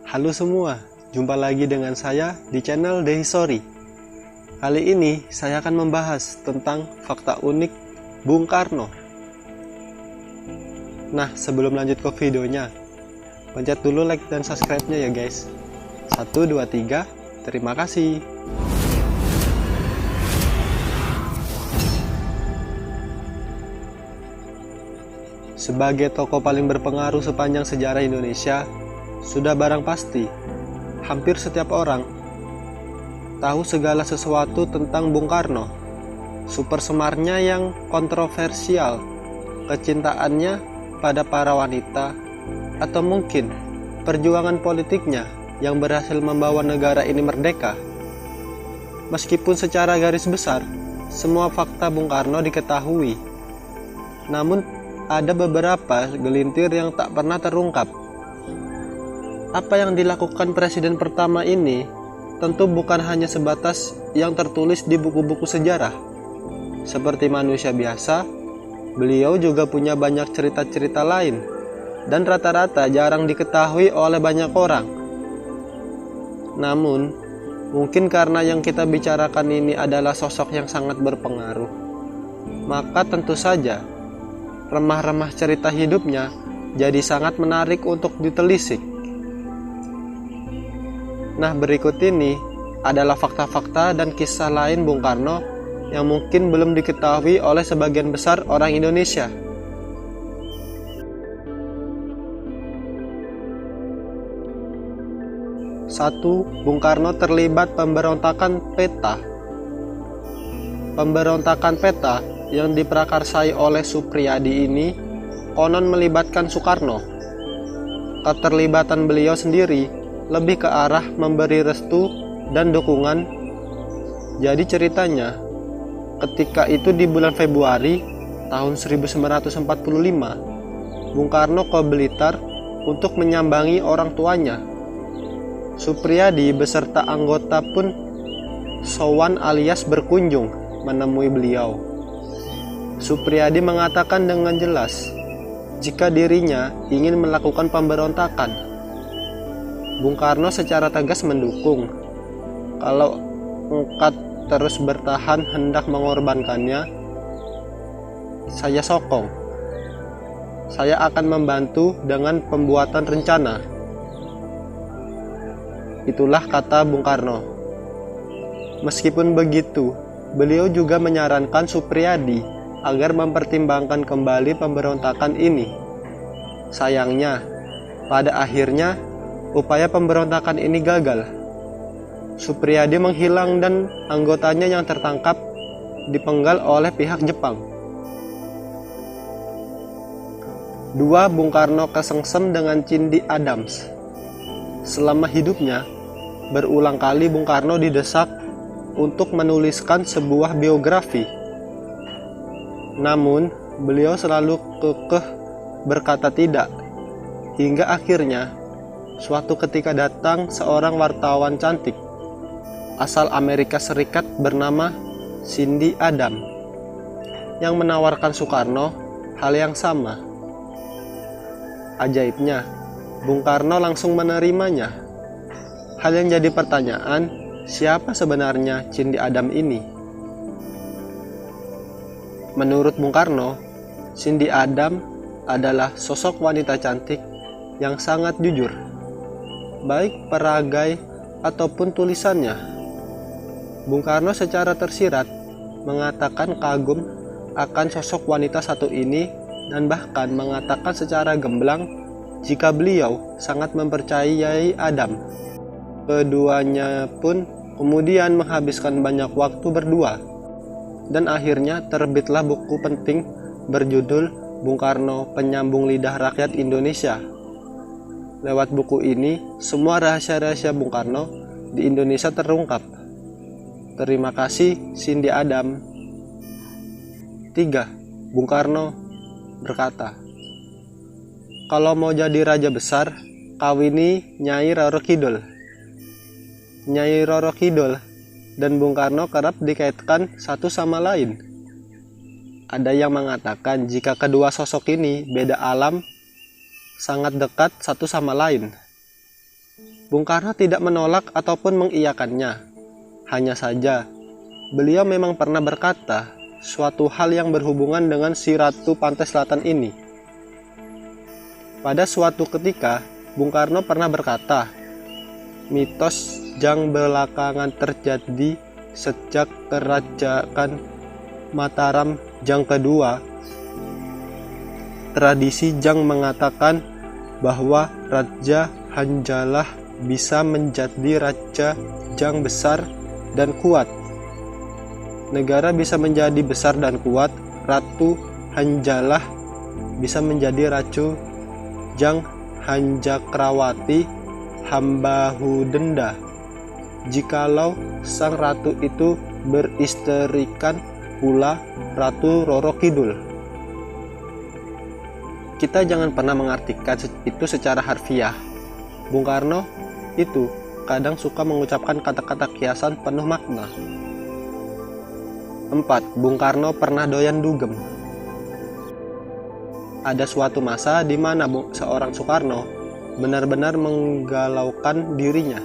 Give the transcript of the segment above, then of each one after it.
Halo semua, jumpa lagi dengan saya di channel The History. Kali ini saya akan membahas tentang fakta unik Bung Karno. Nah, sebelum lanjut ke videonya, pencet dulu like dan subscribe-nya ya guys. 1, 2, 3, terima kasih. Sebagai tokoh paling berpengaruh sepanjang sejarah Indonesia, sudah barang pasti, hampir setiap orang tahu segala sesuatu tentang Bung Karno. Super semarnya yang kontroversial, kecintaannya pada para wanita, atau mungkin perjuangan politiknya yang berhasil membawa negara ini merdeka. Meskipun secara garis besar, semua fakta Bung Karno diketahui, namun ada beberapa gelintir yang tak pernah terungkap. Apa yang dilakukan presiden pertama ini tentu bukan hanya sebatas yang tertulis di buku-buku sejarah. Seperti manusia biasa, beliau juga punya banyak cerita-cerita lain, dan rata-rata jarang diketahui oleh banyak orang. Namun, mungkin karena yang kita bicarakan ini adalah sosok yang sangat berpengaruh, maka tentu saja remah-remah cerita hidupnya jadi sangat menarik untuk ditelisik. Nah, berikut ini adalah fakta-fakta dan kisah lain Bung Karno yang mungkin belum diketahui oleh sebagian besar orang Indonesia. Satu, Bung Karno terlibat pemberontakan PETA. Pemberontakan PETA yang diprakarsai oleh Suprijadi ini konon melibatkan Soekarno. Keterlibatan beliau sendiri lebih ke arah memberi restu dan dukungan. Jadi ceritanya, ketika itu di bulan Februari tahun 1945, Bung Karno ke Blitar untuk menyambangi orang tuanya. Suprijadi beserta anggota pun sowan alias berkunjung menemui beliau. Suprijadi mengatakan dengan jelas jika dirinya ingin melakukan pemberontakan. Bung Karno secara tegas mendukung. Kalau engkau terus bertahan hendak mengorbankannya, saya sokong. Saya akan membantu dengan pembuatan rencana. Itulah kata Bung Karno. Meskipun begitu, beliau juga menyarankan Suprijadi agar mempertimbangkan kembali pemberontakan ini. Sayangnya, pada akhirnya upaya pemberontakan ini gagal. Suprijadi menghilang dan anggotanya yang tertangkap dipenggal oleh pihak Jepang. 2. Bung Karno kesengsem dengan Cindy Adams. Selama hidupnya, berulang kali Bung Karno didesak untuk menuliskan sebuah biografi. Namun, beliau selalu kekeh berkata tidak, hingga akhirnya suatu ketika datang seorang wartawan cantik asal Amerika Serikat bernama Cindy Adams yang menawarkan Soekarno hal yang sama. Ajaibnya, Bung Karno langsung menerimanya. Hal yang jadi pertanyaan, siapa sebenarnya Cindy Adams ini? Menurut Bung Karno, Cindy Adams adalah sosok wanita cantik yang sangat jujur, baik peragai ataupun tulisannya. Bung Karno secara tersirat mengatakan kagum akan sosok wanita satu ini dan bahkan mengatakan secara gamblang jika beliau sangat mempercayai Adam. Keduanya pun kemudian menghabiskan banyak waktu berdua, dan akhirnya terbitlah buku penting berjudul Bung Karno, Penyambung Lidah Rakyat Indonesia. Lewat buku ini, semua rahasia-rahasia Bung Karno di Indonesia terungkap. Terima kasih, Cindy Adams. 3. Bung Karno berkata, kalau mau jadi raja besar, kawini Nyai Roro Kidul. Nyai Roro Kidul dan Bung Karno kerap dikaitkan satu sama lain. ada yang mengatakan jika kedua sosok ini beda alam, sangat dekat satu sama lain. Bung Karno tidak menolak ataupun mengiyakannya. Hanya saja, beliau memang pernah berkata suatu hal yang berhubungan dengan si Ratu Pantai Selatan ini. Pada suatu ketika, Bung Karno pernah berkata, mitos yang belakangan terjadi sejak kerajaan Mataram yang kedua, tradisi yang mengatakan bahwa Raja Hanjalah bisa menjadi raja yang besar dan kuat. Negara bisa menjadi besar dan kuat, Ratu Hanjalah bisa menjadi Ratu Jang Hanjakrawati Hambahudenda jikalau sang ratu itu beristrikan pula Ratu Roro Kidul. Kita jangan pernah mengartikan itu secara harfiah. Bung Karno itu kadang suka mengucapkan kata-kata kiasan penuh makna. 4. Bung Karno pernah doyan dugem. Ada suatu masa di mana seorang Soekarno benar-benar menggalaukan dirinya.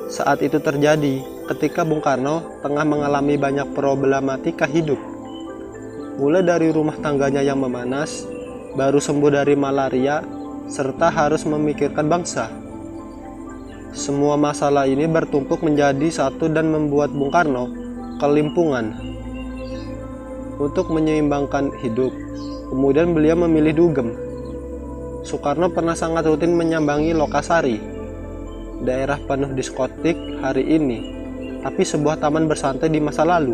Saat itu terjadi ketika Bung Karno tengah mengalami banyak problematika hidup. Mulai dari rumah tangganya yang memanas, baru sembuh dari malaria, serta harus memikirkan bangsa. Semua masalah ini bertumpuk menjadi satu dan membuat Bung Karno kelimpungan. Untuk menyeimbangkan hidup, kemudian beliau memilih dugem. Soekarno pernah sangat rutin menyambangi Lokasari, daerah penuh diskotik hari ini, tapi sebuah taman bersantai di masa lalu.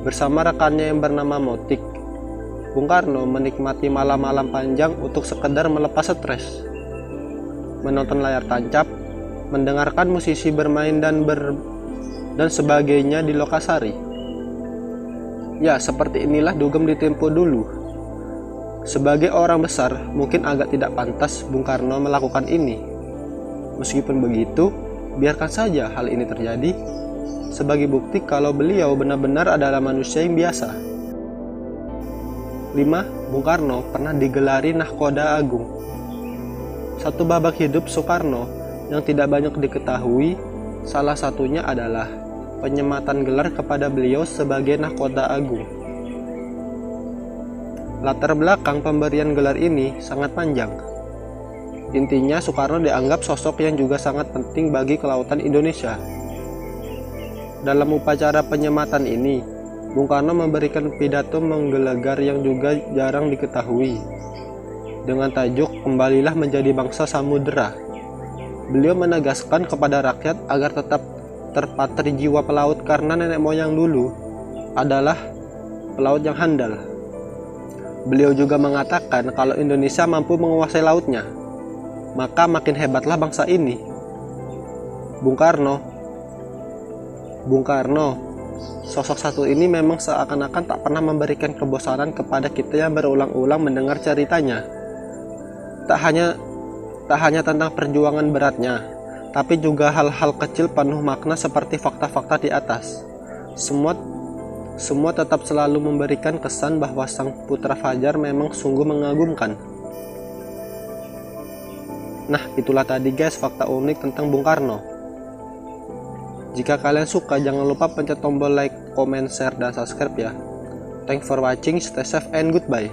Bersama rekannya yang bernama Motik, Bung Karno menikmati malam-malam panjang untuk sekedar melepas stres. Menonton layar tancap, mendengarkan musisi bermain dan sebagainya di Lokasari. Ya, seperti inilah dugem di tempo dulu. Sebagai orang besar, mungkin agak tidak pantas Bung Karno melakukan ini. Meskipun begitu, biarkan saja hal ini terjadi sebagai bukti kalau beliau benar-benar adalah manusia yang biasa. 5. Bung Karno pernah digelari Nahkoda Agung. Satu babak hidup Soekarno yang tidak banyak diketahui, salah satunya adalah penyematan gelar kepada beliau sebagai Nahkoda Agung. Latar belakang pemberian gelar ini sangat panjang. Intinya, Soekarno dianggap sosok yang juga sangat penting bagi kelautan Indonesia. Dalam upacara penyematan ini, Bung Karno memberikan pidato menggelegar yang juga jarang diketahui. Dengan tajuk "Kembalilah menjadi bangsa samudera", beliau menegaskan kepada rakyat agar tetap terpatri jiwa pelaut karena nenek moyang dulu adalah pelaut yang handal. Beliau juga mengatakan kalau Indonesia mampu menguasai lautnya, maka makin hebatlah bangsa ini. Bung Karno, sosok satu ini memang seakan-akan tak pernah memberikan kebosanan kepada kita yang berulang-ulang mendengar ceritanya. Tak hanya tentang perjuangan beratnya, tapi juga hal-hal kecil penuh makna seperti fakta-fakta di atas. Semua tetap selalu memberikan kesan bahwa sang putra fajar memang sungguh mengagumkan. Nah, itulah tadi guys fakta unik tentang Bung Karno. Jika kalian suka, jangan lupa pencet tombol like, comment, share, dan subscribe ya. Thanks for watching, stay safe and goodbye.